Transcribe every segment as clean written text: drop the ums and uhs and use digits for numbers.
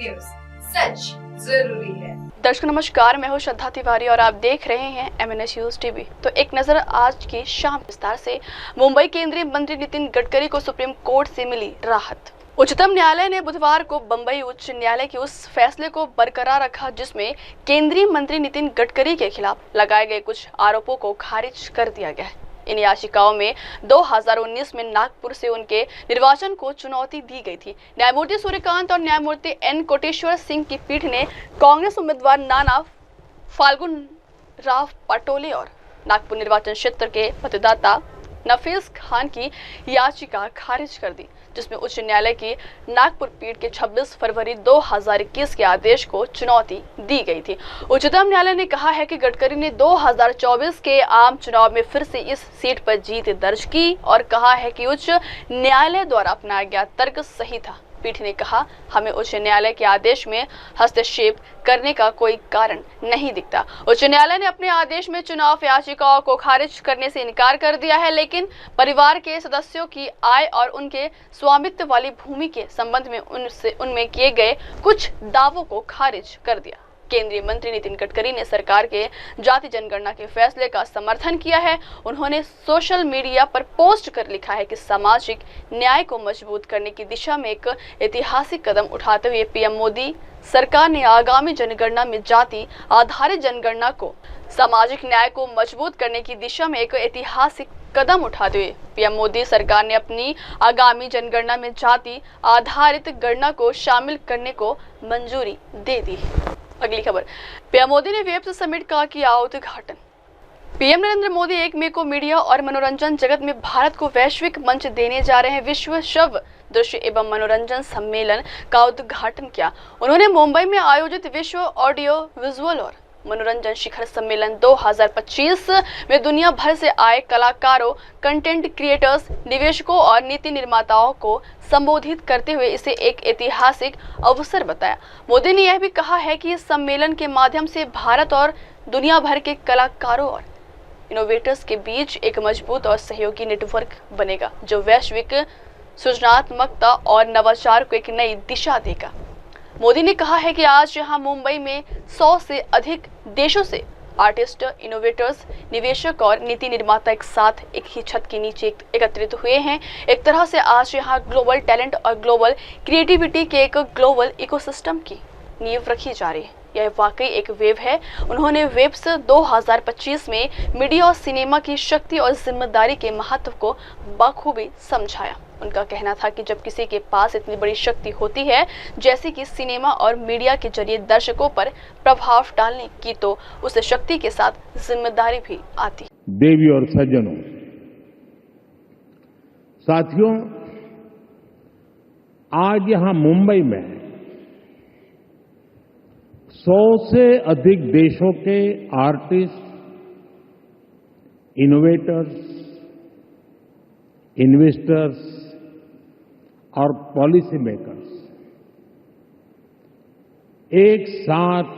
News, सच जरूरी है। दर्शकों नमस्कार, मैं हूं श्रद्धा तिवारी और आप देख रहे हैं MNS न्यूज टीवी। तो एक नजर आज की शाम विस्तार से। मुंबई केंद्रीय मंत्री नितिन गडकरी को सुप्रीम कोर्ट से मिली राहत। उच्चतम न्यायालय ने बुधवार को बंबई उच्च न्यायालय के उस फैसले को बरकरार रखा जिसमें केंद्रीय मंत्री नितिन गडकरी के खिलाफ लगाए गए कुछ आरोपों को खारिज कर दिया गया है। इन याचिकाओं में 2019 में नागपुर से उनके निर्वाचन को चुनौती दी गई थी। न्यायमूर्ति सूर्यकांत और न्यायमूर्ति N कोटेश्वर सिंह की पीठ ने कांग्रेस उम्मीदवार नाना फाल्गुन राव पटोले और नागपुर निर्वाचन क्षेत्र के मतदाता नफीस खान की याचिका खारिज कर दी, जिसमें उच्च न्यायालय की नागपुर पीठ के 26 फरवरी 2021 के आदेश को चुनौती दी गई थी। उच्चतम न्यायालय ने कहा है कि गडकरी ने 2024 के आम चुनाव में फिर से इस सीट पर जीत दर्ज की और कहा है कि उच्च न्यायालय द्वारा अपनाया गया तर्क सही था। पीठ ने कहा, हमें उच्च न्यायालय के आदेश में हस्तक्षेप करने का कोई कारण नहीं दिखता। उच्च न्यायालय ने अपने आदेश में चुनाव याचिकाओं को खारिज करने से इनकार कर दिया है, लेकिन परिवार के सदस्यों की आय और उनके स्वामित्व वाली भूमि के संबंध में उनमें किए गए कुछ दावों को खारिज कर दिया। केंद्रीय मंत्री नितिन गडकरी ने सरकार के जाति जनगणना के फैसले का समर्थन किया है। उन्होंने सोशल मीडिया पर पोस्ट कर लिखा है कि सामाजिक न्याय को मजबूत करने की दिशा में एक ऐतिहासिक कदम उठाते हुए पीएम मोदी सरकार ने आगामी जनगणना में जाति आधारित जनगणना को सामाजिक न्याय को मजबूत करने की दिशा में एक ऐतिहासिक कदम उठाते हुए पीएम मोदी सरकार ने अपनी आगामी जनगणना में जाति आधारित गणना को शामिल करने को मंजूरी दे दी। अगली खबर, पीएम मोदी ने वेब समिट का किया उद्घाटन। पीएम नरेंद्र मोदी 1 मई को मीडिया और मनोरंजन जगत में भारत को वैश्विक मंच देने जा रहे हैं विश्व श्रव्य दृश्य एवं मनोरंजन सम्मेलन का उद्घाटन किया। उन्होंने मुंबई में आयोजित विश्व ऑडियो विजुअल और मनोरंजन शिखर सम्मेलन 2025 में दुनिया भर से आए कलाकारों, कंटेंट क्रिएटर्स, निवेशकों और नीति निर्माताओं को संबोधित करते हुए इसे एक ऐतिहासिक अवसर बताया। मोदी ने यह भी कहा है कि इस सम्मेलन के माध्यम से भारत और दुनिया भर के कलाकारों और इनोवेटर्स के बीच एक मजबूत और सहयोगी नेटवर्क बनेगा, जो वैश्विक सृजनात्मकता और नवाचार को एक नई दिशा देगा। मोदी ने कहा है कि आज यहाँ मुंबई में 100 से अधिक देशों से आर्टिस्ट, इनोवेटर्स, निवेशक और नीति निर्माता एक साथ एक ही छत के नीचे एकत्रित हुए हैं। एक तरह से आज यहाँ ग्लोबल टैलेंट और ग्लोबल क्रिएटिविटी के एक ग्लोबल इकोसिस्टम की नींव रखी जा रही है। यह वाकई एक वेव है। उन्होंने वेब्स 2025 में मीडिया और सिनेमा की शक्ति और जिम्मेदारी के महत्व को बखूबी समझाया। उनका कहना था कि जब किसी के पास इतनी बड़ी शक्ति होती है जैसे कि सिनेमा और मीडिया के जरिए दर्शकों पर प्रभाव डालने की, तो उस शक्ति के साथ जिम्मेदारी भी आती। देवी और सज्जनों, साथियों, आज यहां मुंबई में 100 से अधिक देशों के आर्टिस्ट, इनोवेटर्स, इन्वेस्टर्स और पॉलिसी मेकर्स एक साथ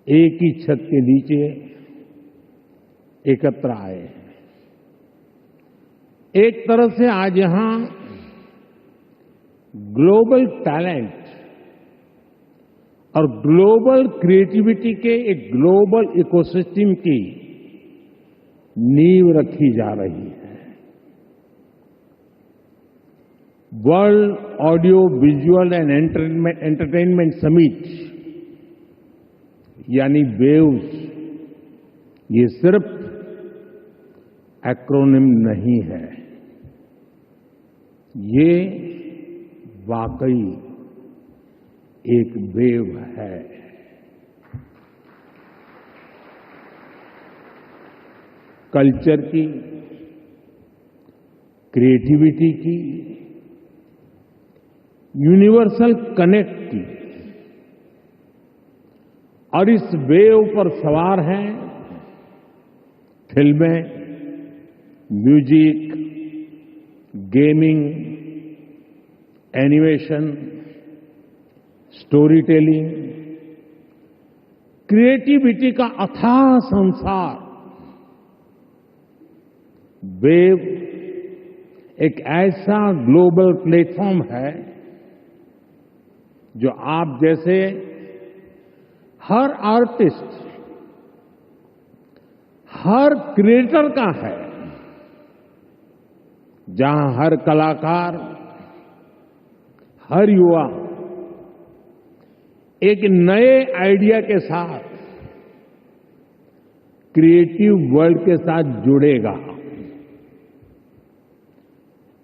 एक ही छत के नीचे एकत्र आए हैं। एक तरह से आज यहां ग्लोबल टैलेंट और ग्लोबल क्रिएटिविटी के एक ग्लोबल इकोसिस्टम की नींव रखी जा रही है। World audio visual and entertainment summit यानी वेव्स, ये सिर्फ एक्रोनिम नहीं है, ये वाकई एक वेव है। कल्चर की, क्रिएटिविटी की, यूनिवर्सल कनेक्ट की, और इस वेव पर सवार हैं फिल्में, music, gaming, animation, story telling, creativity का अथाह संसार। वेव एक ऐसा ग्लोबल प्लेटफॉर्म है जो आप जैसे हर आर्टिस्ट, हर क्रिएटर का है, जहां हर कलाकार, हर युवा एक नए आइडिया के साथ क्रिएटिव वर्ल्ड के साथ जुड़ेगा।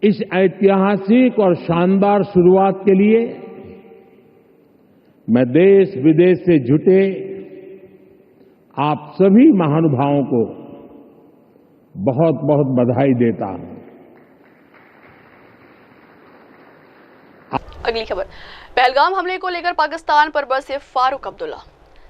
इस ऐतिहासिक और शानदार शुरुआत के लिए मैं देश विदेश से जुटे आप सभी महानुभावों को बहुत बहुत बधाई देता हूं। अगली खबर, पहलगाम हमले को लेकर पाकिस्तान पर बरसे फारूक अब्दुल्ला।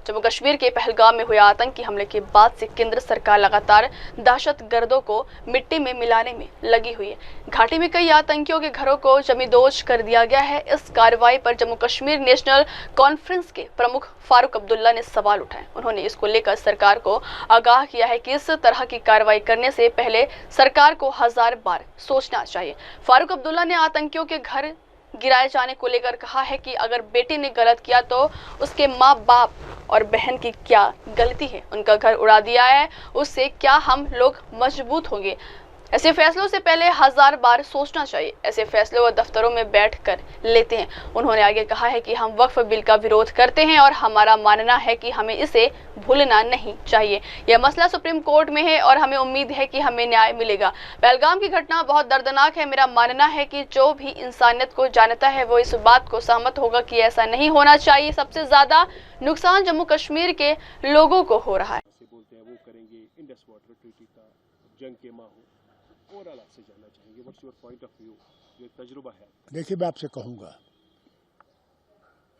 जम्मू कश्मीर के पहलगाम में हुए आतंकी हमले के बाद से केंद्र सरकार लगातार दहशतगर्दों को मिट्टी में मिलाने में लगी हुई है। घाटी में कई आतंकियों के घरों को जमींदोज कर दिया गया है। इस कार्रवाई पर जम्मू कश्मीर नेशनल कॉन्फ्रेंस के प्रमुख फारूक अब्दुल्ला ने सवाल उठाए। उन्होंने इसको लेकर सरकार को आगाह किया है कि इस तरह की कार्रवाई करने से पहले सरकार को 1000 बार सोचना चाहिए। फारूक अब्दुल्ला ने आतंकियों के घर गिराए जाने को लेकर कहा है कि अगर बेटे ने गलत किया तो उसके माँ बाप और बहन की क्या गलती है? उनका घर उड़ा दिया है, उससे क्या हम लोग मजबूत होंगे? ऐसे फैसलों से पहले 1000 बार सोचना चाहिए। ऐसे फैसले वो दफ्तरों में बैठकर लेते हैं। उन्होंने आगे कहा है कि हम वक्फ बिल का विरोध करते हैं और हमारा मानना है कि हमें इसे भूलना नहीं चाहिए। यह मसला सुप्रीम कोर्ट में है और हमें उम्मीद है कि हमें न्याय मिलेगा। पहलगाम की घटना बहुत दर्दनाक है। मेरा मानना है कि जो भी इंसानियत को जानता है वो इस बात को सहमत होगा कि ऐसा नहीं होना चाहिए। सबसे ज्यादा नुकसान जम्मू कश्मीर के लोगों को हो रहा है। बोलते हैं वो करेंगे इंडस वाटर ट्रीटी का जंग के माहौल ओवरऑल आपसे जानना चाहेंगे, what's your point of view, जो तजुर्बा है? देखिए, मैं आपसे कहूँगा,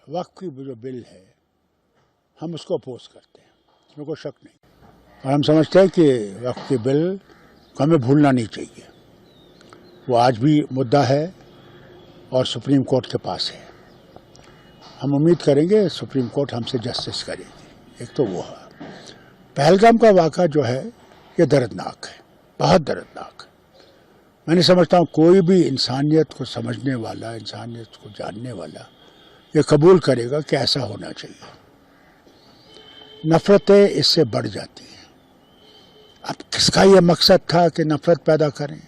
वक्फ की जो बिल है हम उसको अपोज करते हैं, इसमें कोई शक नहीं। और हम समझते हैं कि वक्फ की बिल को हमें भूलना नहीं चाहिए। वो आज भी मुद्दा है और सुप्रीम कोर्ट के पास है। हम उम्मीद करेंगे सुप्रीम कोर्ट हमसे जस्टिस करेगी। एक तो वो है। पहलगाम का वाक़ा जो है ये दर्दनाक है, बहुत दर्दनाक है। मैं नहीं समझता हूँ कोई भी इंसानियत को समझने वाला, इंसानियत को जानने वाला ये कबूल करेगा कि ऐसा होना चाहिए। नफरतें इससे बढ़ जाती हैं। अब किसका ये मकसद था कि नफरत पैदा करें?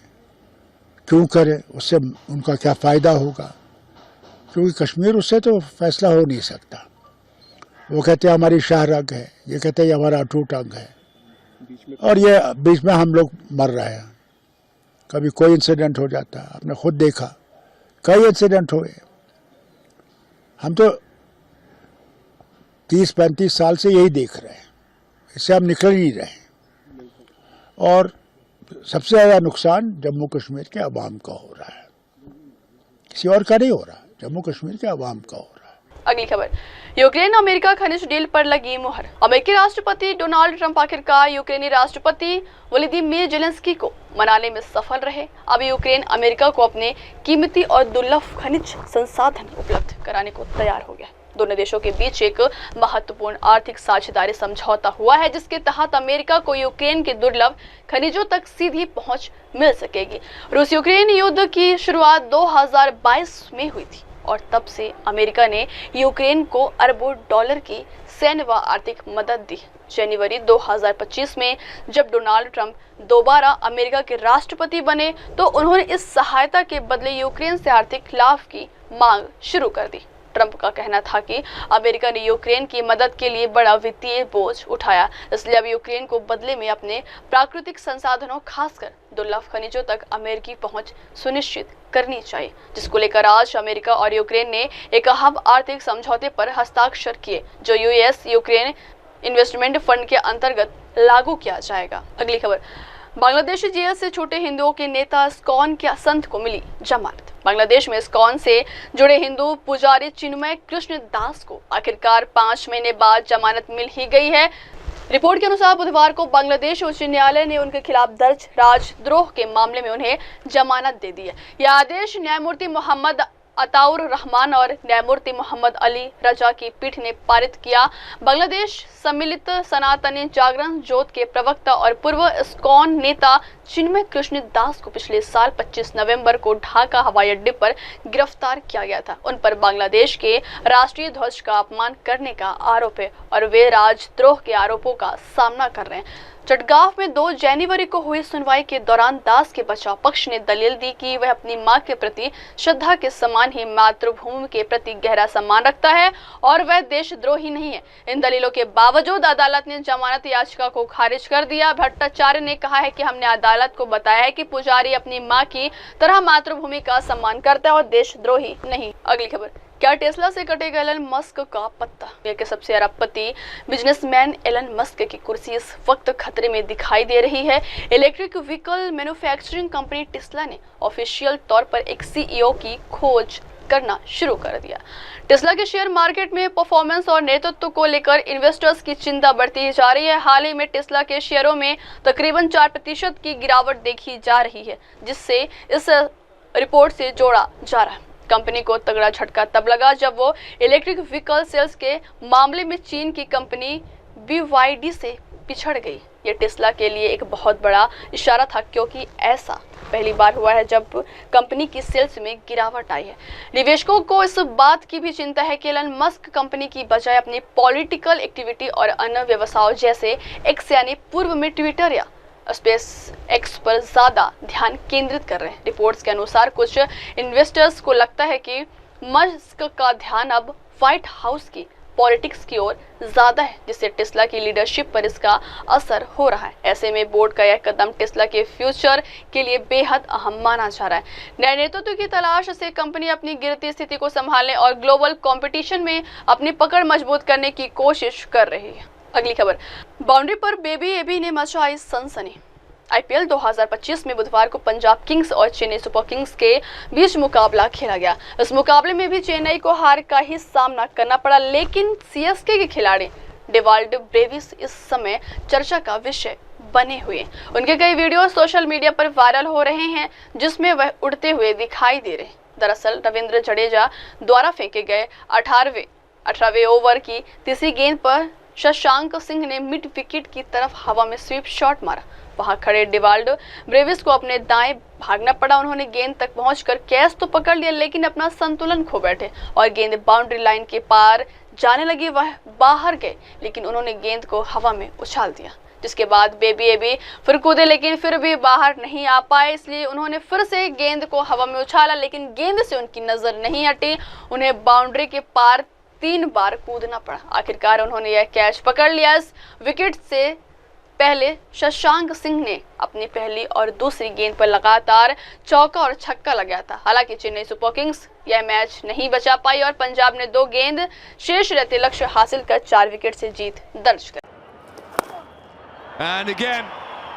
क्यों करें? उससे उनका क्या फ़ायदा होगा? क्योंकि कश्मीर उससे तो फैसला हो नहीं सकता। वो कहते हैं हमारी शाहरग है, ये कहते हैं हमारा अटूट अंग है, और ये बीच में हम लोग मर रहे हैं। कभी कोई इंसिडेंट हो जाता है, आपने खुद देखा कई इंसिडेंट हुए। हम तो 30-35 साल से यही देख रहे हैं, इससे हम निकल ही नहीं रहे। और सबसे ज़्यादा नुकसान जम्मू कश्मीर के अवाम का हो रहा है, किसी और का नहीं हो रहा, जम्मू कश्मीर के अवाम का हो रहा है। अगली खबर, यूक्रेन अमेरिका खनिज डील पर लगी मुहर। अमेरिकी राष्ट्रपति डोनाल्ड ट्रंप आखिरकार यूक्रेनी राष्ट्रपति व्लादिमीर जेलेंस्की को मनाने में सफल रहे। अब यूक्रेन अमेरिका को अपने कीमती और दुर्लभ खनिज संसाधन उपलब्ध कराने को तैयार हो गया। दोनों देशों के बीच एक महत्वपूर्ण आर्थिक साझेदारी समझौता हुआ है, जिसके तहत अमेरिका को यूक्रेन के दुर्लभ खनिजों तक सीधी पहुंच मिल सकेगी। रूस यूक्रेन युद्ध की शुरुआत 2022 में हुई थी और तब से अमेरिका ने यूक्रेन को अरबों डॉलर की सैन्य व आर्थिक मदद दी। जनवरी 2025 में जब डोनाल्ड ट्रंप दोबारा अमेरिका के राष्ट्रपति बने तो उन्होंने इस सहायता के बदले यूक्रेन से आर्थिक लाभ की मांग शुरू कर दी। ट्रंप का कहना था कि अमेरिका ने यूक्रेन की मदद के लिए बड़ा वित्तीय बोझ उठाया, इसलिए अब यूक्रेन को बदले में अपने प्राकृतिक संसाधनों, खासकर दुर्लभ खनिजों तक अमेरिकी पहुंच सुनिश्चित करनी चाहिए, जिसको लेकर आज अमेरिका और यूक्रेन ने एक अहम आर्थिक समझौते पर हस्ताक्षर किए, जो यूएस यूक्रेन इन्वेस्टमेंट फंड के अंतर्गत लागू किया जाएगा। अगली खबर, बांग्लादेशी जेल से छूटे हिंदुओं के नेता इस्कॉन के संत को मिली जमानत। बांग्लादेश में इस्कॉन से जुड़े हिंदू पुजारी चिन्मय कृष्ण दास को आखिरकार 5 महीने बाद जमानत मिल ही गई है। रिपोर्ट के अनुसार बुधवार को बांग्लादेश उच्च न्यायालय ने उनके खिलाफ दर्ज राजद्रोह के मामले में उन्हें जमानत दे दी है। यह आदेश न्यायमूर्ति मोहम्मद अताउर रहमान और न्यायमूर्ति मोहम्मद अली रजा की पीठ ने पारित किया। बांग्लादेश सम्मिलित सनातनी जागरण जोत के प्रवक्ता और पूर्व इस्कॉन नेता चिन्मय कृष्ण दास को पिछले साल 25 नवंबर को ढाका हवाई अड्डे पर गिरफ्तार किया गया था। उन पर बांग्लादेश के राष्ट्रीय ध्वज का अपमान करने का आरोप है और वे राजद्रोह के आरोपों का सामना कर रहे हैं। चटगांव में 2 जनवरी को हुई सुनवाई के दौरान दास के बचाव पक्ष ने दलील दी कि वह अपनी मां के प्रति श्रद्धा के समान ही मातृभूमि के प्रति गहरा सम्मान रखता है और वह देशद्रोही नहीं है। इन दलीलों के बावजूद अदालत ने जमानत याचिका को खारिज कर दिया। भट्टाचार्य ने कहा है कि हमने अदालत को बताया है कि पुजारी अपनी मां की तरह मातृभूमि का सम्मान करता है और देशद्रोही नहीं। अगली खबर, क्या टेस्ला से कटेगा एलन मस्क का पत्ता? दुनिया के सबसे अरबपति बिजनेसमैन एलन मस्क की कुर्सी इस वक्त खतरे में दिखाई दे रही है। Electric vehicle manufacturing company Tesla ने ऑफिशियल तौर पर एक सीईओ की खोज करना शुरू कर दिया। टेस्ला के शेयर मार्केट में परफॉर्मेंस और नेतृत्व को लेकर इन्वेस्टर्स की चिंता बढ़ती जा रही है। हाल ही में टेस्ला के शेयरों में तकरीबन 4% की गिरावट देखी जा रही है, जिससे इस रिपोर्ट से जोड़ा जा रहा है। कंपनी को तगड़ा झटका तब लगा जब वो इलेक्ट्रिक व्हीकल सेल्स के मामले में चीन की कंपनी BYD से पिछड़ गई। ये टेस्ला के लिए एक बहुत बड़ा इशारा था, क्योंकि ऐसा पहली बार हुआ है जब कंपनी की सेल्स में गिरावट आई है। निवेशकों को इस बात की भी चिंता है कि एलन मस्क कंपनी की बजाय अपनी पॉलिटिकल एक्टिविटी और अन्य व्यवसायों जैसे एक्स यानी पूर्व में ट्विटर या स्पेस एक्स पर ज्यादा ध्यान केंद्रित कर रहे हैं। रिपोर्ट्स के अनुसार कुछ इन्वेस्टर्स को लगता है कि मस्क का ध्यान अब व्हाइट हाउस की पॉलिटिक्स की ओर ज्यादा है, जिससे टेस्ला की लीडरशिप पर इसका असर हो रहा है। ऐसे में बोर्ड का यह कदम टेस्ला के फ्यूचर के लिए बेहद अहम माना जा रहा है। नए नेतृत्व की तलाश से कंपनी अपनी गिरती स्थिति को संभालने और ग्लोबल कंपटीशन में अपनी पकड़ मजबूत करने की कोशिश कर रही है। अगली खबर, बाउंड्री पर बेबी एबी ने मचाई सनसनी। IPL 2025 में बुधवार को पंजाब किंग्स और चेन्नई सुपर किंग्स के बीच मुकाबला खेला गया। इस मुकाबले में भी चेन्नई को हार का ही सामना करना पड़ा, लेकिन CSK के खिलाड़ी डेवाल्ड ब्रेविस इस समय चर्चा का विषय बने हुए। उनके कई वीडियो सोशल मीडिया पर वायरल हो रहे हैं, जिसमें वह उड़ते हुए दिखाई दे रहे। दरअसल रविंद्र जडेजा द्वारा फेंके गए 18वें ओवर की तीसरी गेंद पर शशांक सिंह ने मिड विकेट की तरफ हवा में स्वीप शॉट मारा। वहां खड़े डेवाल्ड ब्रेविस को अपने दाएं भागना पड़ा। उन्होंने गेंद तक पहुंचकर कैच तो पकड़ लिया, लेकिन अपना संतुलन खो बैठे और गेंद बाउंड्री लाइन के पार जाने लगी। वह बाहर गए, लेकिन उन्होंने गेंद को हवा में उछाल दिया, जिसके बाद बेबी एबी फिर कूदे, लेकिन फिर भी बाहर नहीं आ पाए। इसलिए उन्होंने फिर से गेंद को हवा में उछाला, लेकिन गेंद से उनकी नजर नहीं हटी। उन्हें बाउंड्री के पार 3 बार कूदना पड़ा। आखिरकार उन्होंने यह कैच पकड़ लिया। इस विकेट से पहले शशांक सिंह ने अपनी पहली और दूसरी गेंद पर लगातार चौका और छक्का लगाया था। हालांकि चेन्नई सुपर किंग्स यह मैच नहीं बचा पाई और पंजाब ने 2 गेंद शेष रहते लक्ष्य हासिल कर 4 विकेट से जीत दर्ज कर। And again,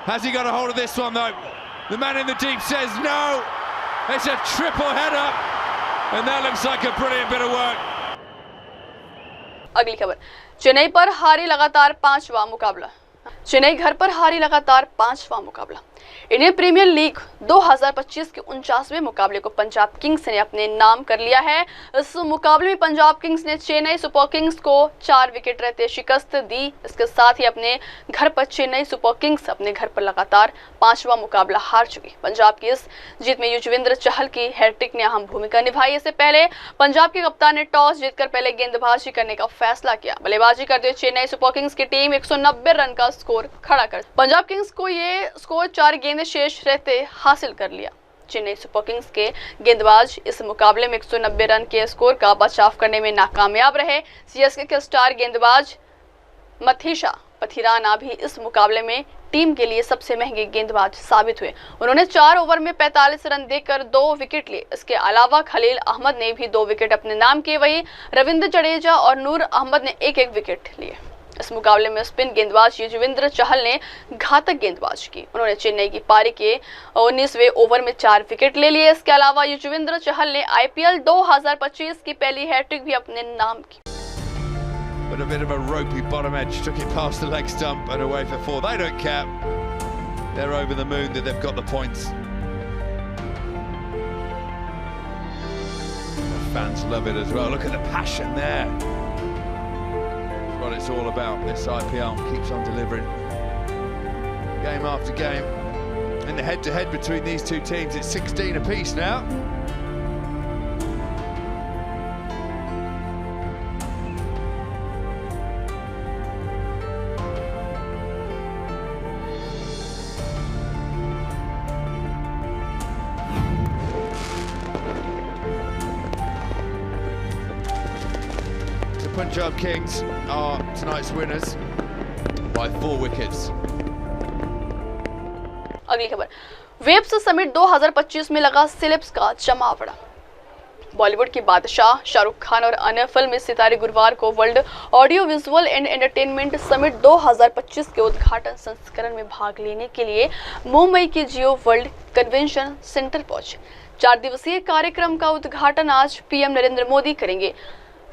has he got a hold of this one though? The man in the deep says no. It's a triple header, and that looks like a brilliant bit of work. अगली खबर, चेन्नई पर हारी लगातार 5वां मुकाबला। चेन्नई घर पर हारी लगातार 5वां मुकाबला। इंडियन प्रीमियर लीग 2025 के 49वें मुकाबले को पंजाब किंग्स ने अपने नाम कर लिया है। इस मुकाबले में पंजाब किंग्स ने चेन्नई सुपर किंग्स को 4 विकेट रहते शिकस्त दी। इसके साथ ही अपने घर पर चेन्नई सुपर किंग्स अपने घर पर लगातार 5वां मुकाबला हार चुकी। पंजाब की इस जीत में युजवेंद्र चहल की हैट्रिक ने अहम भूमिका निभाई। इससे पहले पंजाब के कप्तान ने टॉस जीतकर पहले गेंदबाजी करने का फैसला किया। बल्लेबाजी करते हुए चेन्नई सुपर किंग्स की टीम 190 रन का स्कोर खड़ा कर पंजाब किंग्स को ये स्कोर 4 गेंदें शेष रहते हासिल कर लिया। चेन्नई सुपर किंग्स के गेंदबाज इस मुकाबले में 190 रन के स्कोर का बचाव करने में नाकामयाब रहे। CSK के स्टार गेंदबाज मथीशा पथिराना भी इस मुकाबले में टीम के लिए सबसे महंगे गेंदबाज साबित हुए। उन्होंने 4 ओवर में 45 रन देकर 2 विकेट लिए। इसके अलावा खलील अहमद ने भी 2 विकेट अपने नाम किए। वहीं रविंद्र जडेजा और नूर अहमद ने 1-1 विकेट लिए। इस मुकाबले में स्पिन गेंदबाज युजवेंद्र चहल ने घातक गेंदबाजी की। उन्होंने चेन्नई की पारी के 19वें ओवर में 4 विकेट ले लिए। इसके अलावा युजवेंद्र चहल ने IPL 2025 की पहली हैट्रिक भी अपने नाम की। But a bit of a ropey bottom edge, took it past the leg stump and away for 4. They don't care. They're over the moon that they've got the points. fans love it as well. Look at the passion there. That's what it's all about. This IPL keeps on delivering. Game after game. In the head-to-head between these two teams, it's 16 apiece now. Punjab Kings are tonight's winners by 4 wickets. अगली खबर, webs summit 2025 में लगा celebs का जमावड़ा। बॉलीवुड की बादशाह शाहरुख खान और अन्य फिल्मी सितारे गुरुवार को world audio visual and entertainment summit 2025 के उद्घाटन संस्करण में भाग लेने के लिए मुंबई के जियो वर्ल्ड कन्वेंशन सेंटर पहुंचे। 4 दिवसीय कार्यक्रम का उद्घाटन आज पीएम नरेंद्र मोदी करेंगे।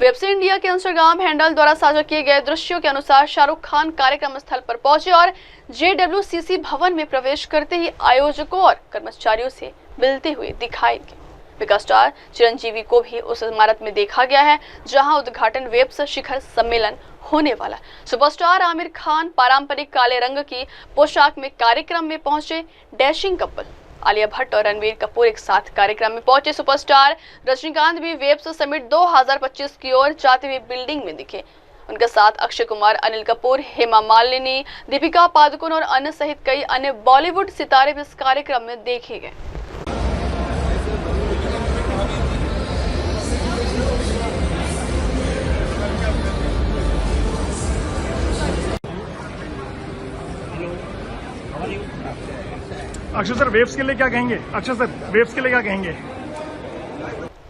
वेब्स इंडिया के इंस्टाग्राम हैंडल द्वारा साझा किए गए दृश्यों के अनुसार शाहरुख खान कार्यक्रम स्थल पर पहुंचे और JWCC भवन में प्रवेश करते ही आयोजकों और कर्मचारियों से मिलते हुए दिखाई दिए। मेगा स्टार चिरंजीवी को भी उस इमारत में देखा गया है जहां उद्घाटन वेब्स शिखर सम्मेलन होने वाला। सुपरस्टार आमिर खान पारंपरिक काले रंग की पोशाक में कार्यक्रम में पहुंचे। डैशिंग कपल आलिया भट्ट और रणवीर कपूर एक साथ कार्यक्रम में पहुंचे। सुपरस्टार रजनीकांत भी वेब्स समिट 2025 की ओर जाते हुए बिल्डिंग में दिखे। उनके साथ अक्षय कुमार, अनिल कपूर, हेमा मालिनी, दीपिका पादुकोण और अन्य सहित कई अन्य बॉलीवुड सितारे भी इस कार्यक्रम में देखे गए। अक्षय सर वेव्स के लिए क्या कहेंगे? अक्षय सर वेव्स के लिए क्या कहेंगे?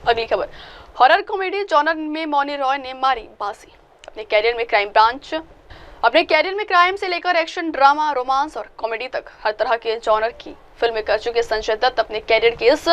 अगली खबर, हॉरर कॉमेडी जॉनर में मौनी रॉय ने मारी बाजी। अपने कैरियर में क्राइम से लेकर एक्शन, ड्रामा, रोमांस और कॉमेडी तक हर तरह के जॉनर की फिल्में कर चुके संजय दत्त अपने कैरियर के इस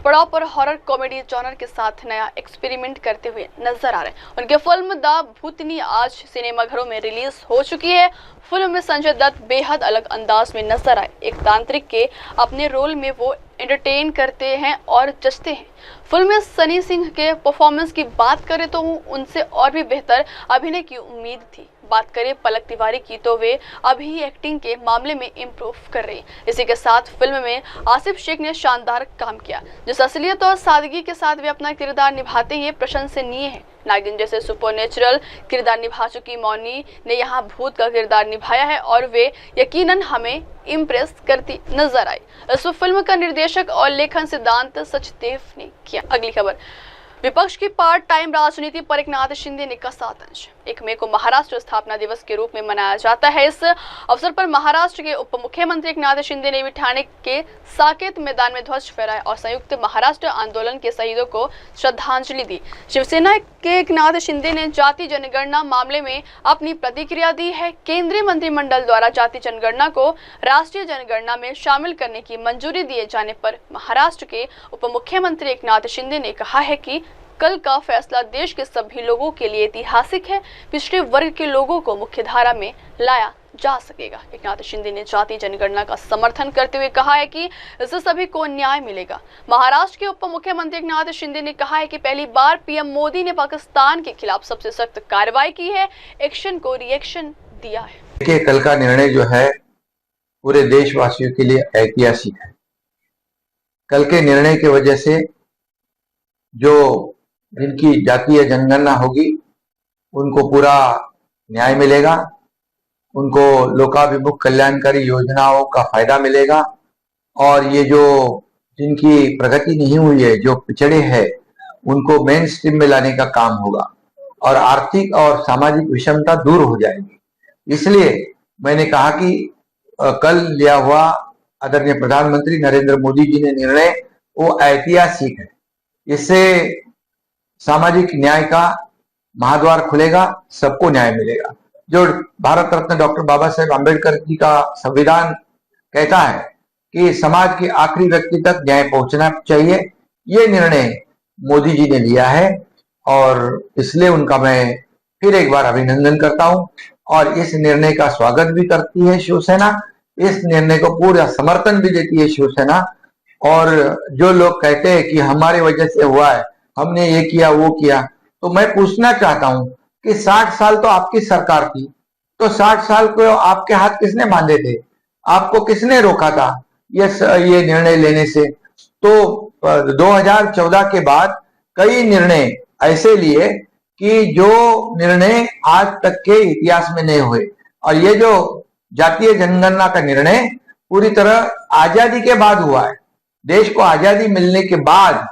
पड़ाव पर हॉरर कॉमेडी जॉनर के साथ नया एक्सपेरिमेंट करते हुए नजर आ रहे हैं। उनकी फिल्म द भूतनी आज सिनेमाघरों में रिलीज हो चुकी है। फिल्म में संजय दत्त बेहद अलग अंदाज में नजर आए। एक तांत्रिक के अपने रोल में वो एंटरटेन करते हैं और जचते हैं। फिल्म में सनी सिंह के परफॉर्मेंस की बात करें तो उनसे और भी बेहतर अभिनय की उम्मीद थी। बात करें पलक तिवारी की तो वे अभी एक्टिंग के मामले में इम्प्रूव कर रही हैं। इसी के साथ फिल्म में आसिफ शेख ने शानदार काम किया। जिस असलियत और सादगी के साथ वे अपना किरदार निभाते हैं प्रशंसनीय है। नागिन जैसे सुपरनेचुरल किरदार निभा चुकी मौनी ने यहाँ भूत का किरदार निभाया है और वे यकीनन हमें इम्प्रेस करती नजर आई। इस फिल्म का निर्देशक और लेखन सिद्धांत सचदेव ने किया। अगली खबर, विपक्ष की पार्ट टाइम राजनीति पर एकनाथ शिंदे ने कसा तंज। 1 मई को महाराष्ट्र स्थापना दिवस के रूप में मनाया जाता है। इस अवसर पर महाराष्ट्र के उप मुख्यमंत्री एकनाथ शिंदे ने भी ठाणे के साकेत मैदान में ध्वज फहराया और संयुक्त महाराष्ट्र आंदोलन के शहीदों को श्रद्धांजलि दी। शिवसेना के एकनाथ शिंदे ने जाति जनगणना मामले में अपनी प्रतिक्रिया दी है। केंद्रीय मंत्रिमंडल द्वारा जाति जनगणना को राष्ट्रीय जनगणना में शामिल करने की मंजूरी दिए जाने पर महाराष्ट्र के उप मुख्यमंत्री एकनाथ शिंदे ने कहा है कि कल का फैसला देश के सभी लोगों के लिए ऐतिहासिक है। पिछड़े वर्ग के लोगों को मुख्यधारा में लाया जा सकेगा। एकनाथ शिंदे ने जाति जनगणना का समर्थन करते हुए कहा है कि इससे सभी को न्याय मिलेगा। महाराष्ट्र के उप मुख्यमंत्री एकनाथ शिंदे ने कहा है कि पहली बार पीएम मोदी ने पाकिस्तान के खिलाफ सबसे सख्त कार्रवाई की है, एक्शन को रिएक्शन दिया है। देखिए, कल का निर्णय जो है पूरे देशवासियों के लिए ऐतिहासिक है। कल के निर्णय की वजह से जो जिनकी जातीय जनगणना होगी उनको पूरा न्याय मिलेगा, उनको लोकाभिमुख कल्याणकारी योजनाओं का फायदा मिलेगा और ये जो जिनकी प्रगति नहीं हुई है, जो पिछड़े हैं, उनको मेन स्ट्रीम में लाने का काम होगा और आर्थिक और सामाजिक विषमता दूर हो जाएगी। इसलिए मैंने कहा कि कल लिया हुआ आदरणीय प्रधानमंत्री नरेंद्र मोदी जी ने निर्णय वो ऐतिहासिक है। इससे सामाजिक न्याय का महाद्वार खुलेगा, सबको न्याय मिलेगा। जो भारत रत्न डॉक्टर बाबा साहेब आम्बेडकर जी का संविधान कहता है कि समाज के आखिरी व्यक्ति तक न्याय पहुंचना चाहिए, ये निर्णय मोदी जी ने लिया है और इसलिए उनका मैं फिर एक बार अभिनंदन करता हूं और इस निर्णय का स्वागत भी करती है शिवसेना। इस निर्णय को पूरा समर्थन भी देती है शिवसेना। और जो लोग कहते हैं कि हमारी वजह से हुआ है, हमने ये किया वो किया। तो मैं पूछना चाहता हूं कि 60 साल तो आपकी सरकार थी, तो 60 साल को आपके हाथ किसने बांधे थे? आपको किसने रोका था ये निर्णय लेने से? तो 2014 के बाद कई निर्णय ऐसे लिए कि जो निर्णय आज तक के इतिहास में नहीं हुए। और ये जो जातीय जनगणना का निर्णय पूरी तरह आजादी के बाद हुआ है, देश को आजादी मिलने के बाद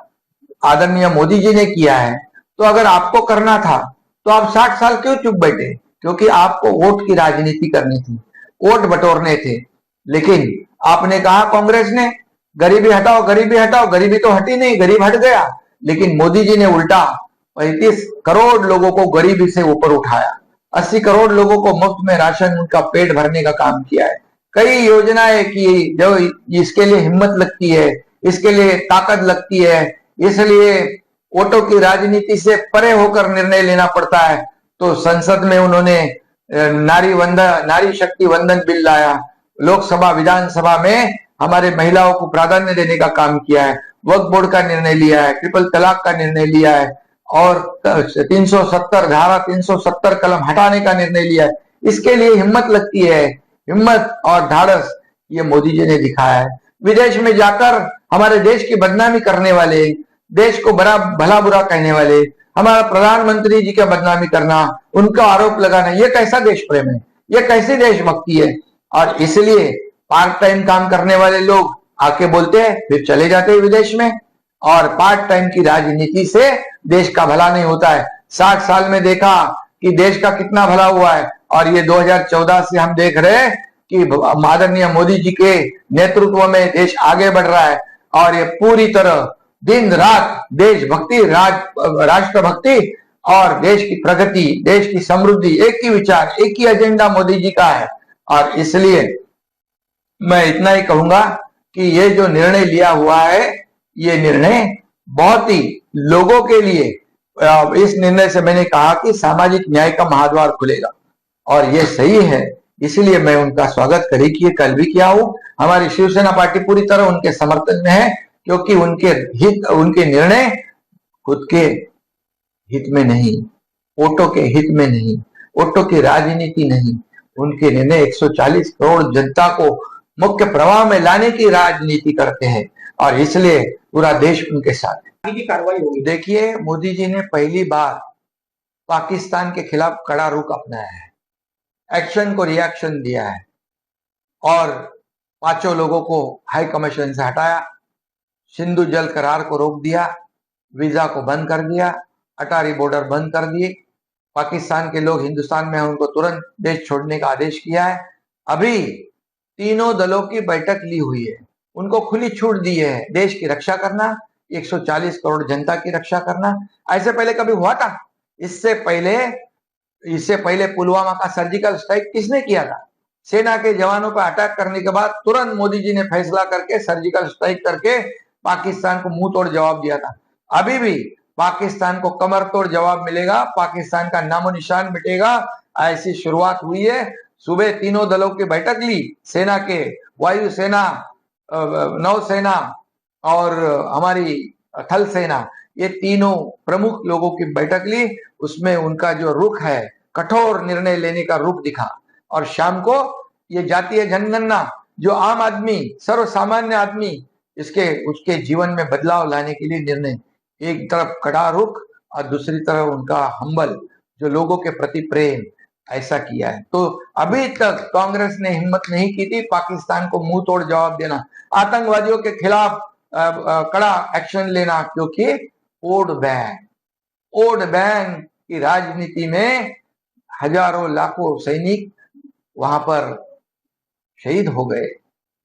आदरणीय मोदी जी ने किया है। तो अगर आपको करना था तो आप 60 साल क्यों चुप बैठे? क्योंकि आपको वोट की राजनीति करनी थी, वोट बटोरने थे। लेकिन आपने कहा कांग्रेस ने गरीबी हटाओ, गरीबी हटाओ, गरीबी तो हटी नहीं, गरीब हट गया। लेकिन मोदी जी ने उल्टा 35 करोड़ लोगों को गरीबी से ऊपर उठाया, 80 करोड़ लोगों को मुफ्त में राशन, उनका पेट भरने का काम किया है। कई योजनाएं की जो इसके लिए हिम्मत लगती है, इसके लिए ताकत लगती है, इसलिए वोटों की राजनीति से परे होकर निर्णय लेना पड़ता है। तो संसद में उन्होंने नारी शक्ति वंदन बिल लाया, लोकसभा विधानसभा में हमारे महिलाओं को प्राधान्य देने का काम किया है, वक्फ बोर्ड का निर्णय लिया है, ट्रिपल तलाक का निर्णय लिया है और 370 धारा 370 कलम हटाने का निर्णय लिया है। इसके लिए हिम्मत लगती है, हिम्मत और ढाढ़स ये मोदी जी ने दिखाया है। विदेश में जाकर हमारे देश की बदनामी करने वाले, देश को बड़ा भला बुरा कहने वाले, हमारा प्रधानमंत्री जी का बदनामी करना, उनका आरोप लगाना, ये कैसा देश प्रेम है? ये कैसी देशभक्ति है? और इसलिए पार्ट टाइम काम करने वाले लोग आके बोलते हैं, फिर चले जाते हैं विदेश में। और पार्ट टाइम की राजनीति से देश का भला नहीं होता है। 60 साल में देखा कि देश का कितना भला हुआ है, और ये 2014 से हम देख रहे हैं कि आदरणीय मोदी जी के नेतृत्व में देश आगे बढ़ रहा है। और ये पूरी तरह दिन रात देशभक्ति, राष्ट्रभक्ति और देश की प्रगति, देश की समृद्धि, एक ही विचार, एक ही एजेंडा मोदी जी का है। और इसलिए मैं इतना ही कहूंगा कि ये जो निर्णय लिया हुआ है, ये निर्णय बहुत ही लोगों के लिए, इस निर्णय से मैंने कहा कि सामाजिक न्याय का महाद्वार खुलेगा और ये सही है। इसलिए मैं उनका स्वागत करी कि कल भी किया हूं। हमारी शिवसेना पार्टी पूरी तरह उनके समर्थन में है, क्योंकि उनके निर्णय खुद के हित में नहीं, वोटों के हित में नहीं, वोटों की राजनीति नहीं, उनके निर्णय 140 करोड़ जनता को मुख्य प्रवाह में लाने की राजनीति करते हैं और इसलिए पूरा देश उनके साथ है। कार्रवाई होगी। देखिए, मोदी जी ने पहली बार पाकिस्तान के खिलाफ कड़ा रुख अपनाया है, एक्शन को रिएक्शन दिया है और 5 लोगों को हाई कमीशन से हटाया, सिंधु जल करार को रोक दिया, वीजा को बंद कर दिया, अटारी बॉर्डर बंद कर दिए। पाकिस्तान के लोग हिंदुस्तान में हैं, उनको तुरंत देश छोड़ने का आदेश किया है। अभी तीनों दलों की बैठक ली हुई है, उनको खुली छूट दी है देश की रक्षा करना, 140 करोड़ जनता की रक्षा करना। ऐसे पहले कभी हुआ था? इससे पहले पुलवामा का सर्जिकल स्ट्राइक किसने किया था? सेना के जवानों पर अटैक करने के बाद तुरंत मोदी जी ने फैसला करके सर्जिकल स्ट्राइक करके पाकिस्तान को मुंह तोड़ जवाब दिया था। अभी भी पाकिस्तान को कमर तोड़ जवाब मिलेगा, पाकिस्तान का नामो निशान मिटेगा। ऐसी शुरुआत हुई है। सुबह तीनों दलों की बैठक ली, सेना के, वायुसेना, नौसेना और हमारी थल सेना, ये तीनों प्रमुख लोगों की बैठक ली। उसमें उनका जो रुख है, कठोर निर्णय लेने का रुख दिखा। और शाम को ये जातीय जनगणना, जो आम आदमी, सर्वसामान्य आदमी, उसके जीवन में बदलाव लाने के लिए निर्णय, एक तरफ कड़ा रुख और दूसरी तरफ उनका हम्बल, जो लोगों के प्रति प्रेम, ऐसा किया है। तो अभी तक कांग्रेस ने हिम्मत नहीं की थी पाकिस्तान को मुंह तोड़ जवाब देना, आतंकवादियों के खिलाफ कड़ा एक्शन लेना, क्योंकि वोट बैंक की राजनीति में हजारों लाखों सैनिक वहां पर शहीद हो गए।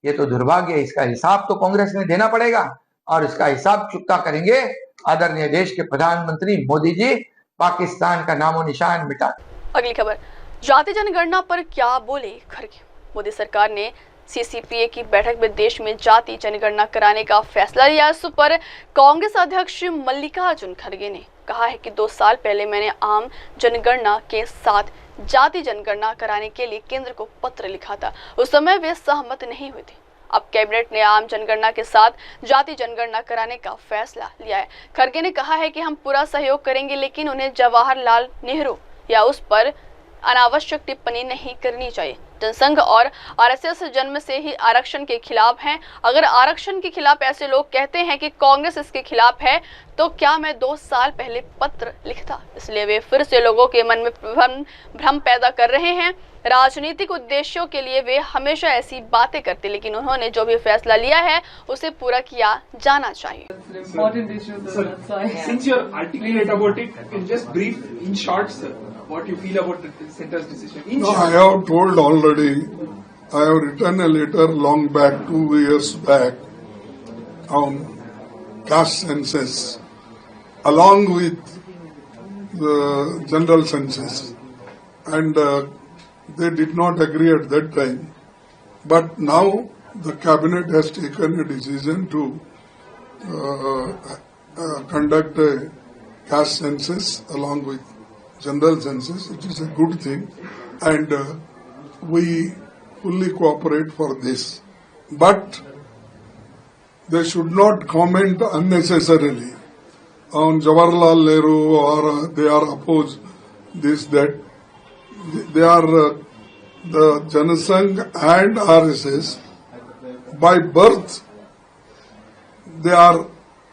ये तो दुर्भाग्य है। इसका हिसाब तो कांग्रेस ने देना पड़ेगा और इसका हिसाब चुकता करेंगे आदरणीय देश के प्रधानमंत्री मोदी जी, पाकिस्तान का नामो निशान मिटा। अगली खबर, जाति जनगणना पर क्या बोले खड़गे। मोदी सरकार ने सीसीपीए की बैठक में देश में जाति जनगणना कराने का फैसला लिया। इस पर कांग्रेस अध्यक्ष मल्लिकार्जुन खड़गे ने कहा है कि 2 साल पहले मैंने आम जनगणना के साथ जाति जनगणना कराने के लिए केंद्र को पत्र लिखा था। उस समय वे सहमत नहीं हुए थे। अब कैबिनेट ने आम जनगणना के साथ जाति जनगणना कराने का फैसला लिया है। खड़गे ने कहा है कि हम पूरा सहयोग करेंगे, लेकिन उन्हें जवाहरलाल नेहरू या उस पर अनावश्यक टिप्पणी नहीं करनी चाहिए। जनसंघ और आरएसएस जन्म से ही आरक्षण के खिलाफ हैं। अगर आरक्षण के खिलाफ ऐसे लोग कहते हैं कि कांग्रेस इसके खिलाफ है, तो क्या मैं 2 साल पहले पत्र लिखता। इसलिए वे फिर से लोगों के मन में भ्रम पैदा कर रहे हैं। राजनीतिक उद्देश्यों के लिए वे हमेशा ऐसी बातें करते, लेकिन उन्होंने जो भी फैसला लिया है उसे पूरा किया जाना चाहिए। Since you're articulate about it, in just brief, in short, sir, what you feel about the center's decision? No, I have told already. I have written a letter long back, 2 years back, on caste census, along with the general census, and they did not agree at that time. But now the cabinet has taken a decision to conduct a caste census along with general census. It is a good thing, and we fully cooperate for this. But they should not comment unnecessarily on Jawaharlal Nehru or they are opposed this, that. They are the Janasangh and RSS. By birth, they are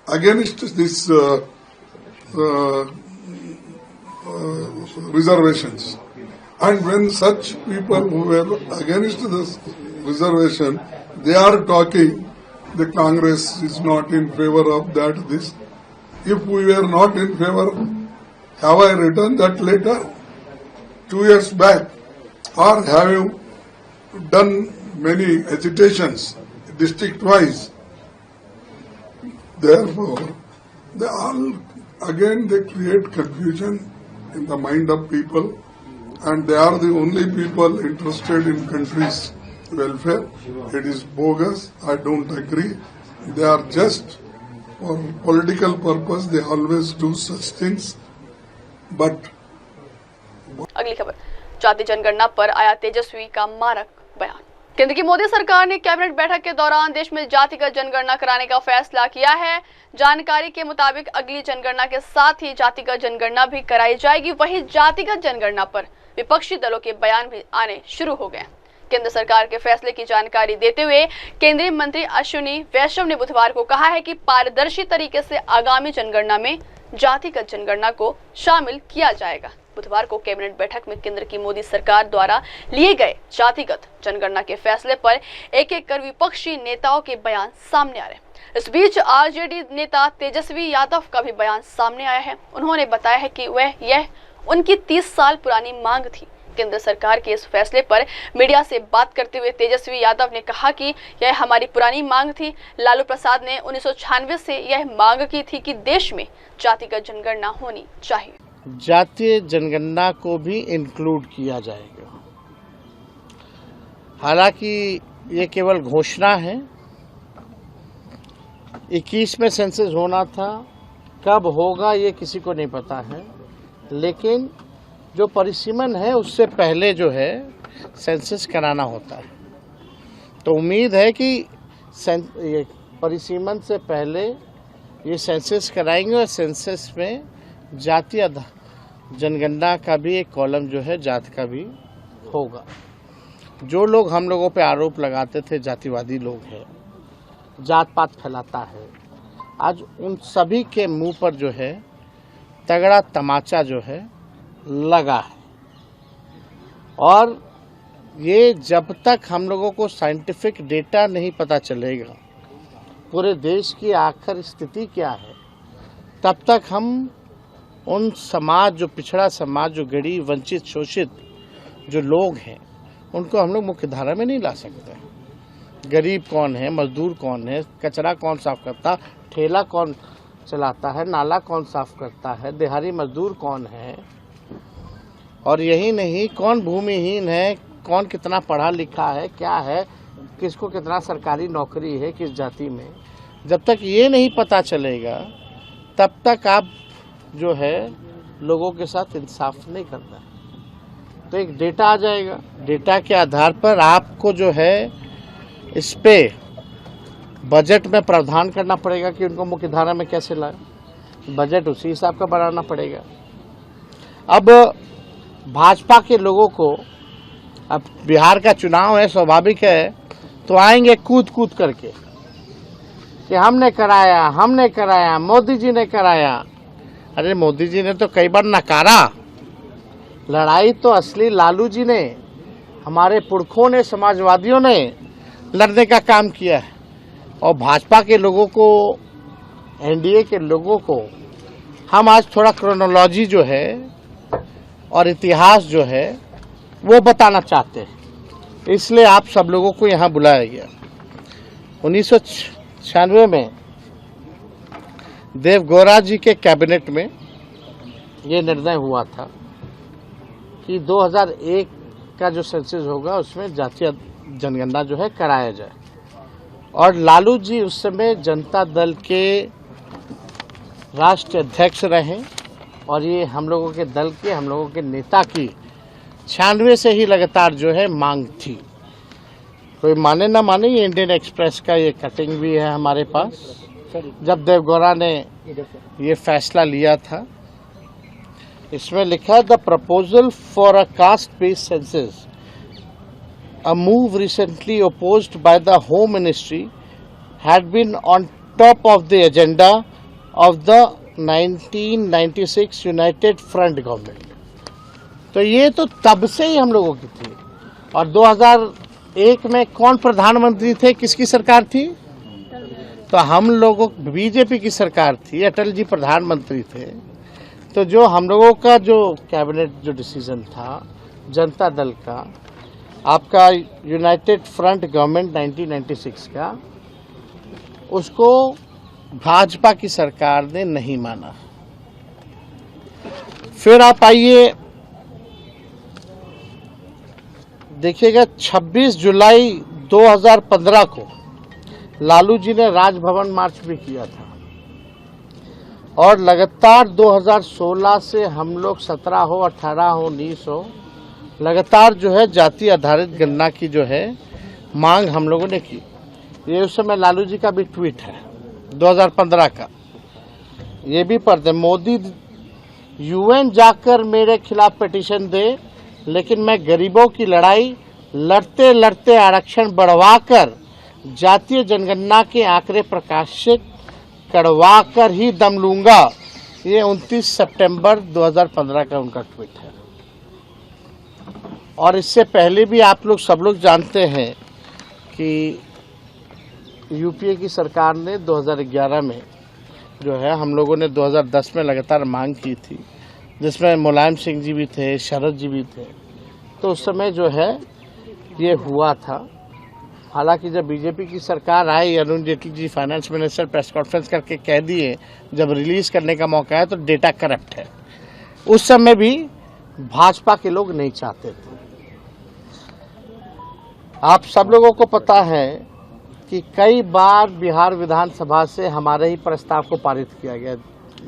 against this reservations. And when such people who were against this reservation, they are talking, the Congress is not in favor of that, this. If we were not in favor, have I written that letter 2 years back, or have you done many agitations district-wise? Therefore, they create confusion in the mind of people, and they are the only people interested in country's welfare. It is bogus. I don't agree. They are just for political purpose. They always do such things, but अगली खबर, जाति जनगणना पर आया तेजस्वी का मारक बयान। केंद्र की मोदी सरकार ने कैबिनेट बैठक के दौरान देश में जातिगत जनगणना कराने का फैसला किया है। जानकारी के मुताबिक अगली जनगणना के साथ ही जातिगत जनगणना भी कराई जाएगी। वहीं जातिगत जनगणना पर विपक्षी दलों के बयान भी आने शुरू हो गए। केंद्र सरकार के फैसले की जानकारी देते हुए केंद्रीय मंत्री अश्विनी वैष्णव ने बुधवार को कहा है कि पारदर्शी तरीके से आगामी जनगणना में जातिगत जनगणना को शामिल किया जाएगा। बुधवार को कैबिनेट बैठक में केंद्र की मोदी सरकार द्वारा लिए गए जातिगत जनगणना के फैसले पर एक-एक कर विपक्षी नेताओं के बयान सामने आ रहे हैं। इस बीच आरजेडी नेता तेजस्वी यादव का भी बयान सामने आया है। उन्होंने बताया है कि यह उनकी 30 साल पुरानी मांग थी। केंद्र सरकार के इस फैसले पर मीडिया से बात करते हुए तेजस्वी यादव ने कहा कि यह हमारी पुरानी मांग थी। लालू प्रसाद ने 1996 से यह मांग की थी कि देश में जातिगत जनगणना होनी चाहिए। जातीय जनगणना को भी इंक्लूड किया जाएगा। हालांकि ये केवल घोषणा है। 21 में सेंसस होना था, कब होगा ये किसी को नहीं पता है, लेकिन जो परिसीमन है उससे पहले जो है सेंसस कराना होता है। तो उम्मीद है कि ये परिसीमन से पहले ये सेंसस कराएंगे और सेंसस में जातीय जनगणना का भी एक कॉलम जो है जात का भी होगा। जो लोग हम लोगों पे आरोप लगाते थे जातिवादी लोग हैं, जात पात फैलाता है, आज उन सभी के मुंह पर जो है तगड़ा तमाचा जो है लगा है। और ये जब तक हम लोगों को साइंटिफिक डेटा नहीं पता चलेगा पूरे देश की आखिर स्थिति क्या है, तब तक हम उन समाज जो पिछड़ा समाज, जो गरीब, वंचित, शोषित जो लोग हैं, उनको हम लोग मुख्य धारा में नहीं ला सकते। गरीब कौन है, मजदूर कौन है, कचरा कौन साफ करता, ठेला कौन चलाता है, नाला कौन साफ करता है, दिहाड़ी मजदूर कौन है, और यही नहीं कौन भूमिहीन है, कौन कितना पढ़ा लिखा है, क्या है, किसको कितना सरकारी नौकरी है, किस जाति में। जब तक ये नहीं पता चलेगा तब तक आप जो है लोगों के साथ इंसाफ नहीं करना। तो एक डेटा आ जाएगा, डेटा के आधार पर आपको जो है इस पे बजट में प्रावधान करना पड़ेगा कि उनको मुख्य धारा में कैसे लाए, बजट उसी हिसाब का बनाना पड़ेगा। अब भाजपा के लोगों को, अब बिहार का चुनाव है, स्वाभाविक है, तो आएंगे कूद कूद करके कि हमने कराया, मोदी जी ने कराया। अरे मोदी जी ने तो कई बार नकारा, लड़ाई तो असली लालू जी ने, हमारे पुरखों ने, समाजवादियों ने लड़ने का काम किया है। और भाजपा के लोगों को, एनडीए के लोगों को हम आज थोड़ा क्रोनोलॉजी जो है और इतिहास जो है वो बताना चाहते हैं, इसलिए आप सब लोगों को यहाँ बुलाया गया। 1996 में देवगौड़ा जी के कैबिनेट में ये निर्णय हुआ था कि 2001 का जो सेंसस होगा उसमें जातीय जनगणना जो है कराया जाए। और लालू जी उस समय जनता दल के राष्ट्रीय अध्यक्ष रहे और ये हम लोगों के दल के, हम लोगों के नेता की 96 से ही लगातार जो है मांग थी। कोई माने ना माने, ये इंडियन एक्सप्रेस का ये कटिंग भी है हमारे पास। जब देवगौड़ा ने ये फैसला लिया था, इसमें लिखा the proposal for a caste based census, a move recently opposed by the Home Ministry, had been on top of the agenda of the 1996 United Front government। तो ये तो तब से ही हम लोगों की थी। और 2001 में कौन प्रधानमंत्री थे, किसकी सरकार थी? तो हम लोगों, बीजेपी की सरकार थी, अटल जी प्रधानमंत्री थे। तो जो हम लोगों का जो कैबिनेट जो डिसीजन था जनता दल का, आपका यूनाइटेड फ्रंट गवर्नमेंट 1996 का, उसको भाजपा की सरकार ने नहीं माना। फिर आप आइए देखिएगा, 26 जुलाई 2015 को लालू जी ने राजभवन मार्च भी किया था। और लगातार 2016 से हम लोग 17 हो, 18 हो, 19 हो, लगातार जो है जाति आधारित गणना की जो है मांग हम लोगों ने की। ये उस समय लालू जी का भी ट्वीट है 2015 का, ये भी पढ़ते, मोदी यूएन जाकर मेरे खिलाफ पिटीशन दे, लेकिन मैं गरीबों की लड़ाई लड़ते लड़ते आरक्षण बढ़वाकर जातीय जनगणना के आंकड़े प्रकाशित करवाकर ही दम लूंगा। ये 29 सितंबर 2015 का उनका ट्वीट है। और इससे पहले भी आप लोग सब लोग जानते हैं कि यूपीए की सरकार ने 2011 में जो है, हम लोगों ने 2010 में लगातार मांग की थी, जिसमें मुलायम सिंह जी भी थे, शरद जी भी थे। तो उस समय जो है ये हुआ था। हालांकि जब बीजेपी की सरकार आई, Arun Jaitley ji finance minister press conference करके कह दिए जब रिलीज करने का मौका है तो डेटा करप्ट है। उस समय भी भाजपा के लोग नहीं चाहते थे। आप सब लोगों को पता है कि कई बार बिहार विधानसभा से हमारे ही प्रस्ताव को पारित किया गया।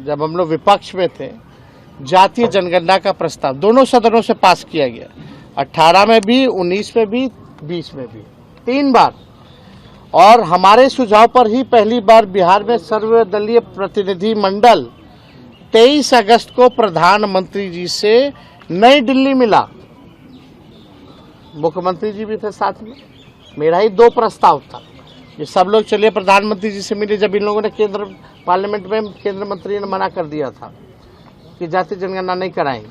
जब हम लोग विपक्ष में थे, जातीय जनगणना का प्रस्ताव दोनों सदनों से पास किया गया, 18 में भी, 19 में भी, 20 में भी, 3 बार। और हमारे सुझाव पर ही पहली बार बिहार में सर्वदलीय प्रतिनिधि मंडल 23 अगस्त को प्रधानमंत्री जी से नई दिल्ली मिला। मुख्यमंत्री जी भी थे साथ में। मेरा ही 2 प्रस्ताव था, ये सब लोग चलिए प्रधानमंत्री जी से मिले। जब इन लोगों ने केंद्र पार्लियामेंट में, केंद्र मंत्री ने मना कर दिया था कि जातीय जनगणना नहीं कराएंगे,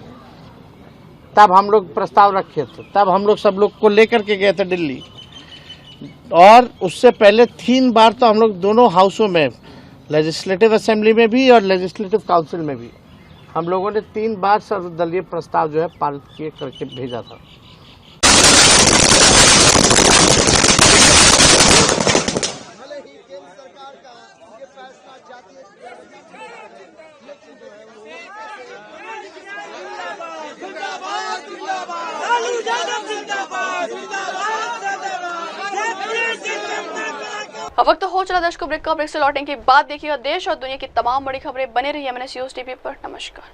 तब हम लोग प्रस्ताव रखे थे, तब हम लोग सब लोग को लेकर के गए थे दिल्ली। और उससे पहले 3 बार तो हम लोग दोनों हाउसों में, लेजिस्लेटिव असेंबली में भी और लेजिस्लेटिव काउंसिल में भी, हम लोगों ने 3 बार सर्वदलीय प्रस्ताव जो है पारित किए करके भेजा था। वक्त हो चला दर्शकों ब्रेक का। ब्रेक से लौटने के बाद देखिएगा देश और दुनिया की तमाम बड़ी खबरें। बने रहिए एमएनएस न्यूज़ टीवी पर। नमस्कार।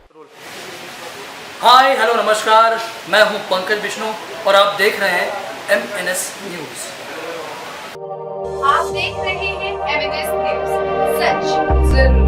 हाय हेलो नमस्कार, मैं हूं पंकज विष्णु और आप देख रहे हैं एमएनएस न्यूज़। आप देख रहे हैं MNS न्यूज, सच जरूरी